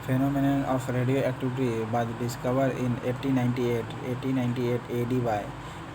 Phenomenon of radioactivity was discovered in 1898 AD by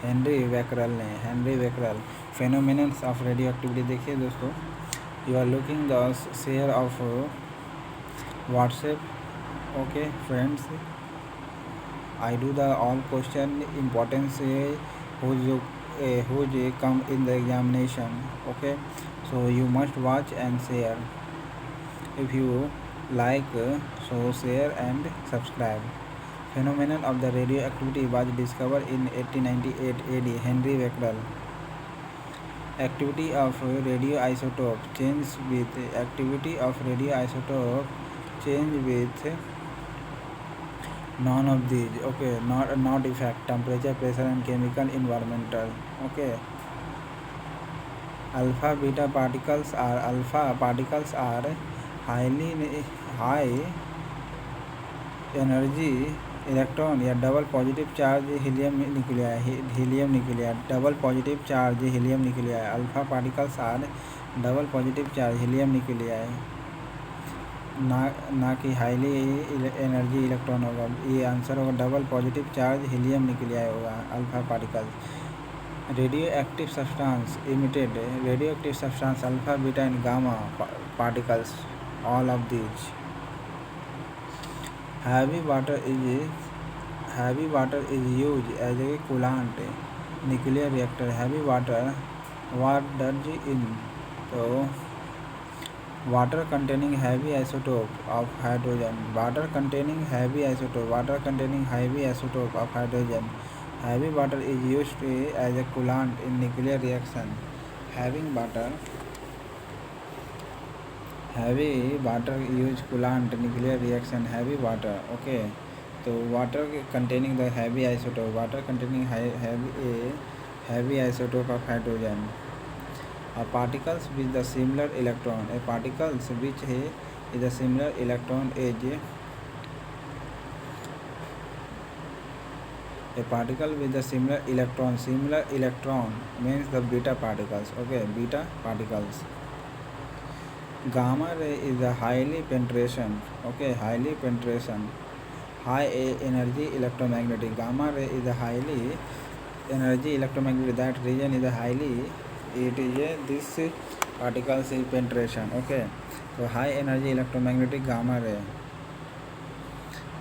Henry Becquerel. Phenomenon of radioactivity देखिए दोस्तों, you are looking the share of WhatsApp. Okay friends, I do the all question importance who's come in the examination. Okay, so you must watch and share. If you like, so share and subscribe. Phenomenon of the radioactivity was discovered in 1898 AD. Henry Becquerel. Activity of radioisotope change with none of these. Okay, not effect temperature, pressure and chemical environmental. Okay, alpha particles are high energy electron या double positive charge helium nuclei double positive charge helium nuclei. Alpha particles are double positive charge helium nuclei, ना कि highly energy electron होगा. ये answer होगा double positive charge helium nuclei होगा alpha particles. Radioactive substance emitted radioactive substance alpha beta and gamma particles, all of these. Heavy water is used as a coolant nuclear reactor. Heavy water, what does in? So water containing heavy isotope of hydrogen. Water containing heavy isotope of hydrogen. Heavy water is used as a coolant in nuclear reaction. Heavy water use coolant nuclear reaction. Heavy water. Okay, so water containing the heavy isotope, heavy isotope of hydrogen. Particles with the similar electron, particles which is a similar electron is a particle with the similar electron means the beta particles. Okay, beta particles. Gamma ray is a highly penetration, high energy electromagnetic. Gamma ray is a highly energy electromagnetic. That region is a highly, this particles is penetration. Okay, so high energy electromagnetic gamma ray.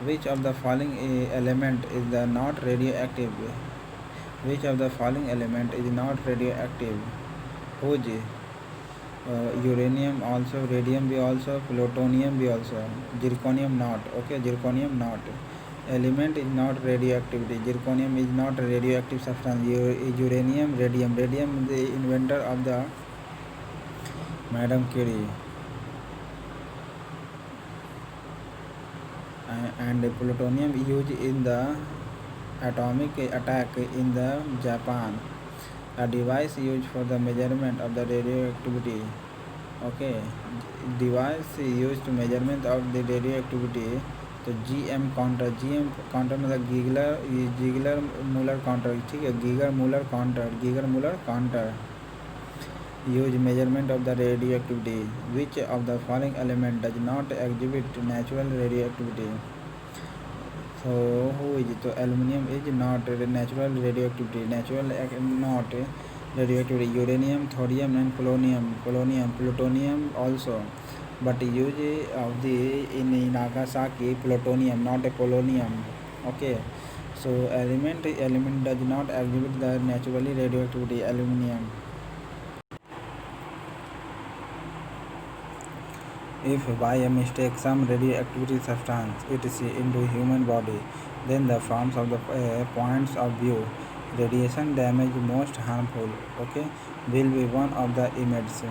Which of the following element is not radioactive? Whose? Uranium also, radium भी also, plutonium भी also, zirconium not. Okay, zirconium not. Element is not radioactivity. Zirconium is not a radioactive substance. Uranium, radium the inventor of the Madam Curie. And plutonium used in the atomic attack in the Japan. A device used for the measurement of the radioactivity. Okay, device used to measurement of the radioactivity. तो GM counter मतलब गीगलर Muller counter. ठीक है, Geiger Muller counter use measurement of the radioactivity. Which of the following element does not exhibit natural radioactivity? So who is it? So aluminum is not natural radioactivity. Not radioactivity. Uranium, thorium and polonium, plutonium also. But use of the in Nagasaki plutonium, not a polonium. Okay, so element does not exhibit the naturally radioactivity. Aluminum. If by a mistake some radioactivity substance is into human body, then the forms of the points of view, radiation damage most harmful, okay, will be one of the emits.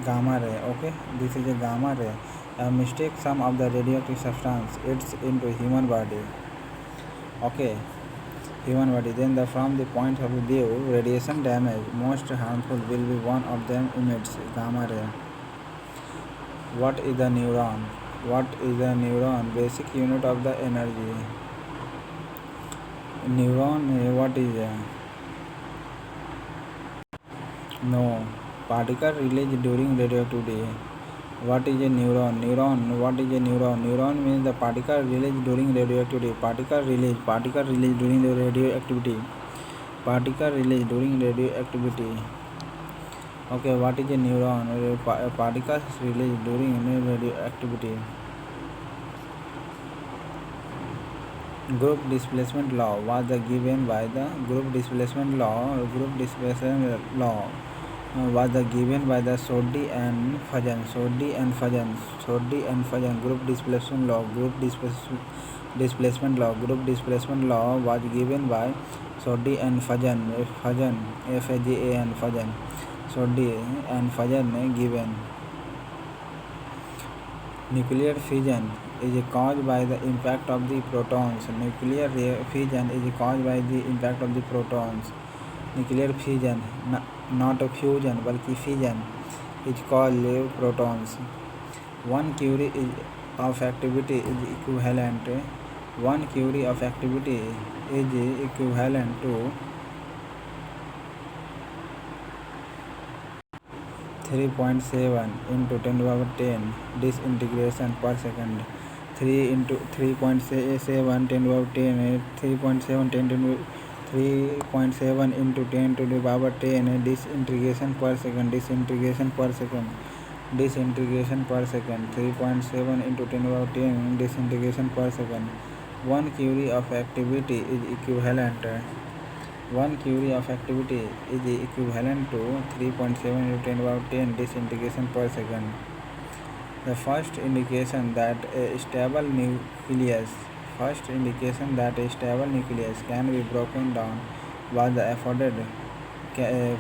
Gamma ray. Okay, this is a gamma ray. A mistake some of the radioactive substance it's into human body. Okay, human body, then the from the point of view, radiation damage most harmful will be one of them emits. Gamma ray. What is the neuron? Basic unit of the energy. Neuron, what is it? No. Particle released during radioactivity. What is a neuron? What is a neuron? Neuron means the particle released during radioactivity. Particle released during the radioactivity. Particle released during radioactivity. Okay, what is a neuron? Particles released during radioactivity. Group displacement law was given by the group displacement law was given by the Soddy and Fuzan. Group displacement law was given by Soddy and Fuzan. F-A-J-A-N, Fuzan. Soddy and Fuzan given. Nuclear fission is caused by the impact of the protons. Nuclear fission is caused by the impact of the protons. Nuclear fission, not fusion, बल्कि fission, is called protons. 1 Curie of activity is equivalent. 1 Curie of activity is equivalent to 3.7 into 10 to the power 10 disintegration per second. 3 into 3.7 10 to the power 10 3.7 into 10 to the power 10 disintegration per second. 3.7 into 10 to the power 10 disintegration per second. 1 Curie of activity is equivalent. 1 Curie of activity is equivalent to 3.7 into 10 to the power 10 disintegration per second. The first indication that a stable nucleus can be broken down was afforded.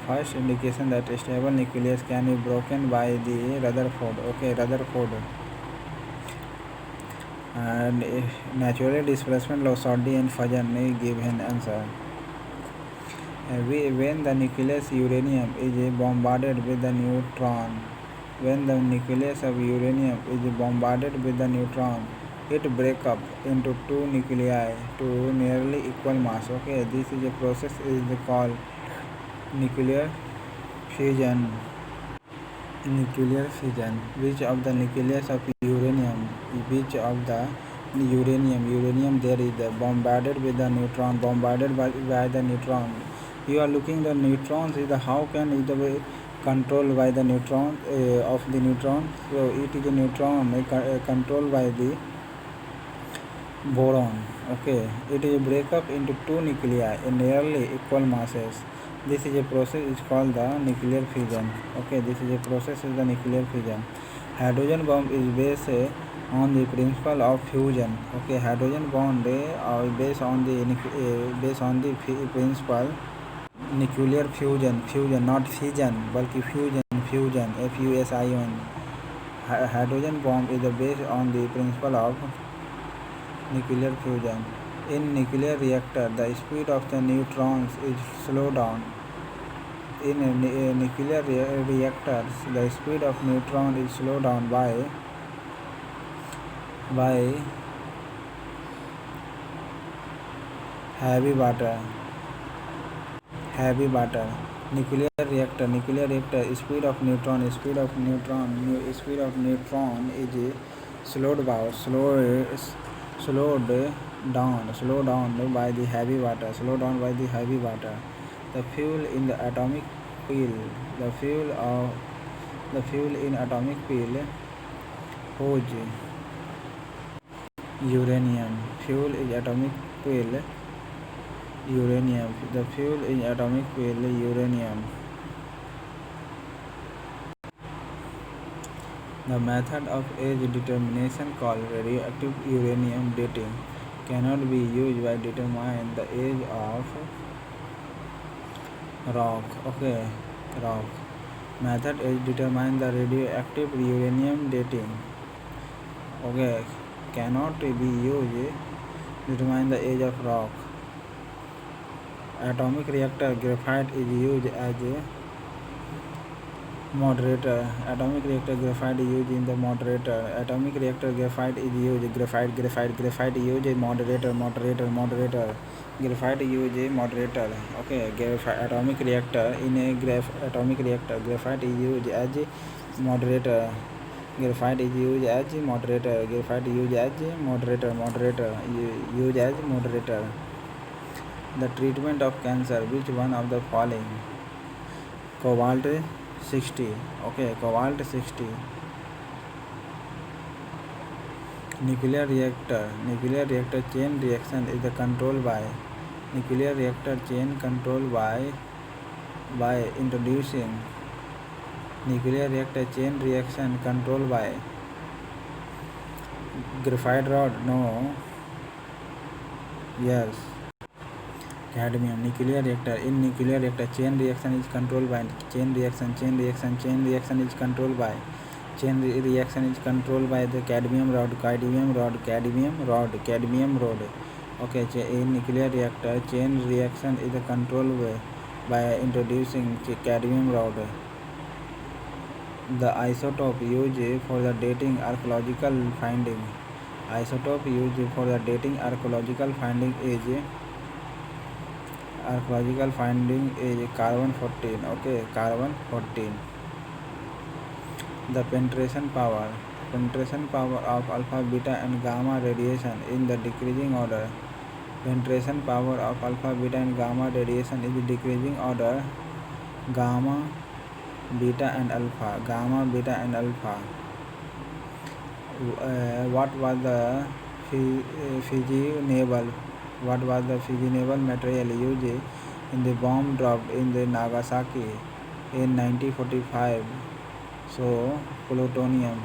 First indication that a stable nucleus can be broken by the Rutherford. Okay, Rutherford. And natural displacement law, Soddy and Fuzan give an answer. When the nucleus uranium is bombarded with the neutron, it breaks up into two nuclei to nearly equal mass. Okay, this is a process is called nuclear fission. Which of the nucleus of uranium there is bombarded with the neutron, bombarded by the neutron. You are looking the neutrons is how can it be controlled by the neutron of the neutron. So it is a neutron controlled by the boron. Okay, it is break up into two nuclei in nearly equal masses. This is a process is called the nuclear fission. Okay, this is a process is the nuclear fission. Hydrogen bomb is based on the principle of fusion. Okay, hydrogen bond based on the principle nuclear fusion, not fission, बल्कि fusion, FUSION. Hydrogen bomb is based on the principle of nuclear fusion. In nuclear reactor, the speed of the neutrons is slowed down. In nuclear reactors, the speed of neutron is slowed down by heavy water. Nuclear reactor speed of neutron is slowed down by the heavy water. The fuel in the atomic pile holds uranium. Fuel is atomic pile uranium. The fuel in atomic pile uranium. The method of age determination called radioactive uranium dating cannot be used by determining the age of rock. Okay, rock. Method is determine the radioactive uranium dating. Okay, cannot be used determine the age of rock. Atomic reactor graphite is used as a moderator. Atomic reactor graphite is used in the moderator. Atomic reactor graphite is used graphite used a moderator. Graphite used a moderator. Okay, atomic reactor in a atomic reactor graphite is used as a moderator. Graphite is used as moderator. Graphite used as moderator. Used as moderator. The treatment of cancer. Which one of the following? Cobalt 60. Okay, cobalt 60. Nuclear reactor. Nuclear reactor chain reaction is the control by. Nuclear reactor chain control by introducing. Nuclear reactor chain reaction control by graphite rod. No. Yes. Cadmium. Nuclear reactor. In nuclear reactor chain reaction is controlled by chain reaction is controlled by the cadmium rod. Okay, in nuclear reactor chain reaction is controlled by introducing cadmium rod. The isotope used for the dating archaeological finding. Isotope used for the dating archaeological finding is carbon-14. Okay, carbon-14. The penetration power of alpha, beta and gamma radiation in the decreasing order. Penetration power of alpha, beta and gamma radiation is decreasing order. Gamma, beta and alpha. What was the fissionable material used in the bomb dropped in the Nagasaki in 1945? So plutonium.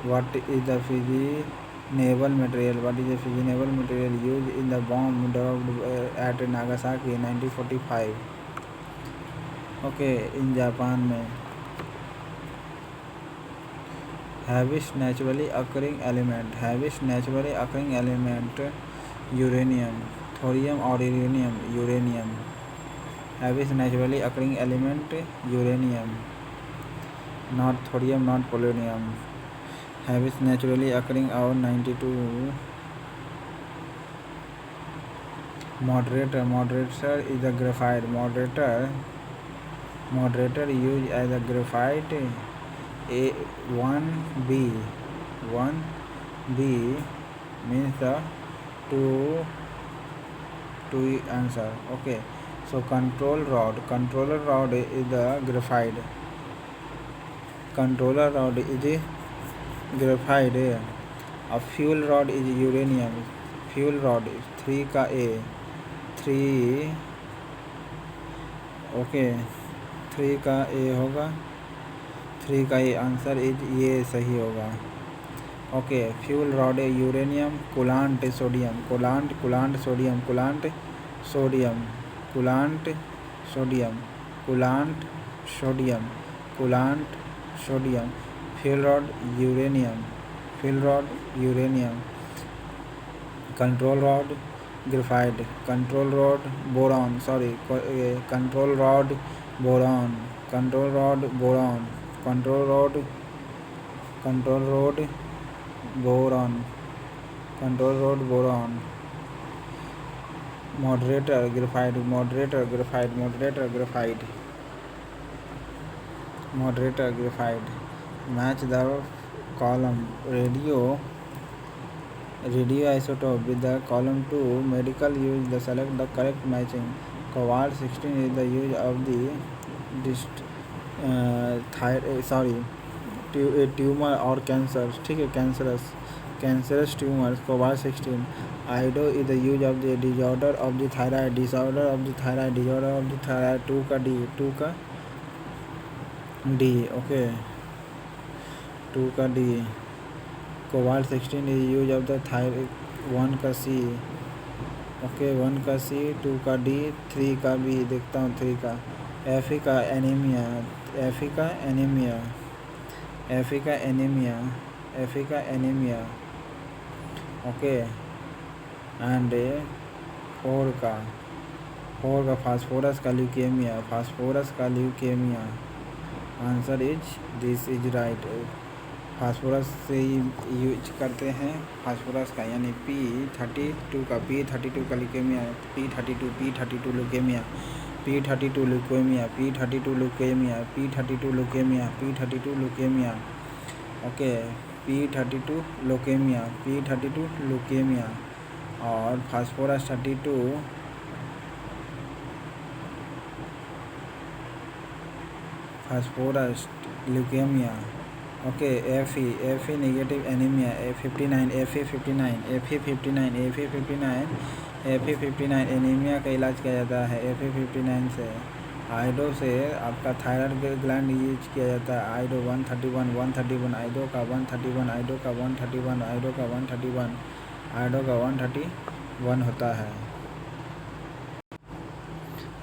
What is the fissionable material used in the bomb dropped at Nagasaki in 1945? Okay, in Japan में heaviest naturally occurring element. Uranium, thorium or uranium. Heaviest naturally occurring element uranium, not thorium, not polonium. Heaviest naturally occurring our 92. Moderator is the graphite. Moderator used as a graphite. A1B means the two answer. Okay, so controller rod is the graphite. A fuel rod is uranium. Fuel rod 3 का A 3. Okay, 3 का A होगा. 3 का A answer is ये सही होगा. Okay, fuel rod uranium. Coolant sodium. Fuel rod uranium. Control rod graphite. Control rod boron. Control rod boron. Moderator graphite. Match the column radioisotope with the column 2 medical use. The select the correct matching. Cobalt 16 is the use of the tumor or cancer. ठीक है, cancerous tumors. Cobalt 16. Ido is the use of the disorder of the thyroid. 2 का D. Okay, 2 का D. Cobalt 16 is use of the thyroid. 1 का C. Okay, 1 का C, 2 का D, 3 का B. देखता हूँ 3 का. Fe का एनीमिया. ओके, एंड 4 का फास्फोरस का leukaemia. Answer is this is right. Phosphorus से यूज करते हैं फास्फोरस का, यानी P32 का leukaemia. P32 leukaemia. P32 leukemia, P32 leukemia, P32 leukemia, P32 leukemia. Okay, P32 leukemia, P32 leukemia. और phosphorus 32 phosphorus leukemia. Okay, Fe negative anemia, Fe59 anaemia का इलाज किया जाता है Fe59 से। आयोडो से आपका थायराइड ग्लैंड यूज किया जाता है, आयोडो 131, आयोडो का 131, आयोडो का 131, आयोडो का 131, आयोडो का 131 होता है।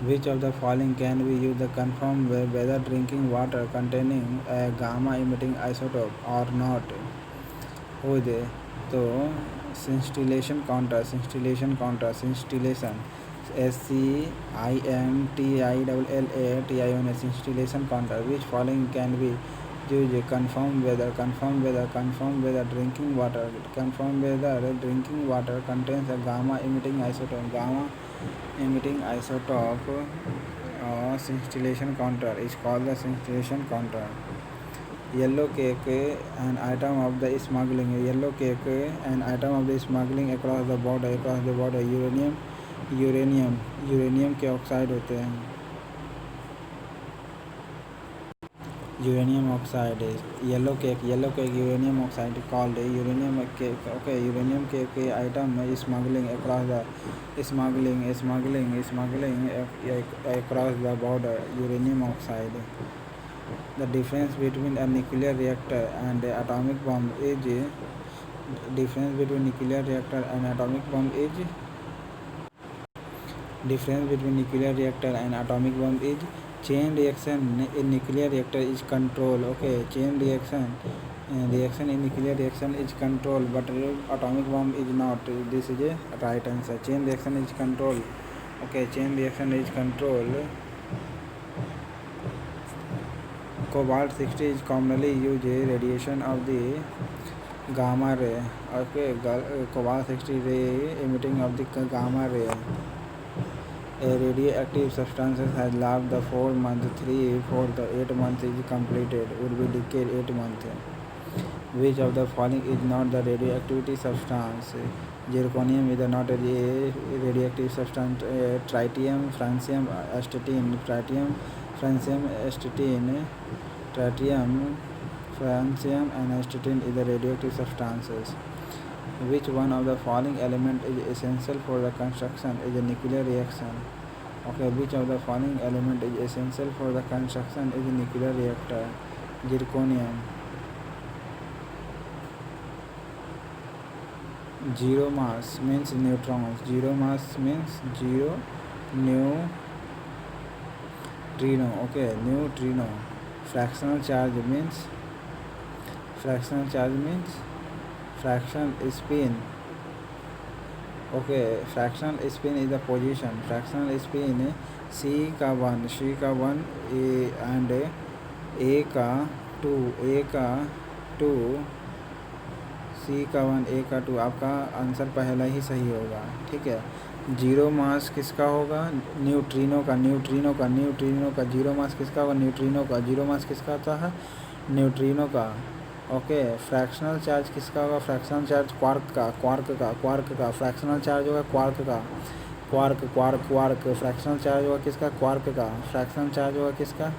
Which of the following can be used to confirm whether drinking water containing a gamma emitting isotope or not? हो दे तो scintillation counter, scintillation, SCINTILLATION, scintillation counter. Which following can be used to confirm whether drinking water contains a gamma emitting isotope. Scintillation counter is called the scintillation counter. Yellow cake, an item of the smuggling across the border. Uranium के oxide होते हैं, uranium oxide. Yellow cake uranium oxide called uranium cake. Okay, uranium cake item smuggling across the border, uranium oxide. The difference between a nuclear reactor and an atomic bomb is chain reaction in nuclear reactor is control. Okay, chain reaction in nuclear reaction is control, but atomic bomb is not. This is a right answer. Chain reaction is control. Okay, chain reaction is control. Cobalt 60 is commonly used radiation of the gamma ray. Okay, cobalt 60 ray emitting of the gamma ray. A radioactive substance has lived the 4 months, 3, 4, 8 months is completed, would be decayed 8 months. Which of the following is not the radioactivity substance? Zirconium is not a radioactive substance. Tritium, francium, astatine. Tritium, francium, and astatine is the radioactive substances. Which one of the following element is essential for the construction is a nuclear reaction? Okay, which of the following element is essential for the construction is a nuclear reactor? Zirconium. Zero mass means neutrons. Zero mass means zero neutrino. Okay, neutrino. Fractional charge means fraction spin. Okay, fractional spin is the position. Fractional spin C का 1 and A का 2, C का 1 A का 2. आपका answer पहला ही सही होगा, ठीक है. जीरो मास किसका होगा? न्यूट्रिनो का. जीरो मास किसका होगा? न्यूट्रिनो का. जीरो मास किसका होता है? न्यूट्रिनो का. ओके, फ्रैक्शनल चार्ज किसका होगा? फ्रैक्शनल चार्ज क्वार्क का. फ्रैक्शनल चार्ज होगा क्वार्क का. क्वार्क. फ्रैक्शनल चार्ज होगा किसका? क्वार्क का. फ्रैक्शनल चार्ज होगा किसका?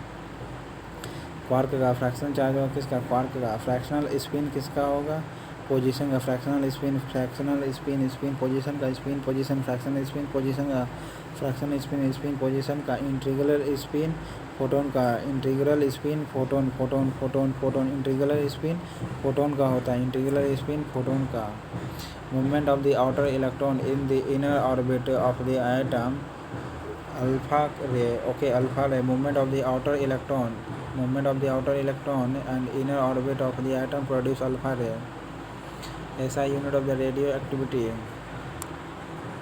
क्वार्क का. फ्रैक्शनल चार्ज होगा किसका? क्वार्क का. फ्रैक्शनल स्पिन किसका होगा? पोजीशन का. फ्रैक्शनल स्पिन पोजीशन का. पोजीशन फ्रैक्शनल स्पिन पोजीशन का. फ्रैक्शनल स्पिन पोजीशन का. इंटीग्रल स्पिन फोटोन का. Integral spin photon. Integral spin photon का होता है. इंटीग्रल स्पिन फोटोन का. Movement of the outer electron in the inner orbit of the atom alpha रे. Okay, alpha रे. Movement of the outer electron and inner orbit of the atom produce alpha रे. ऐसा unit of the radio activity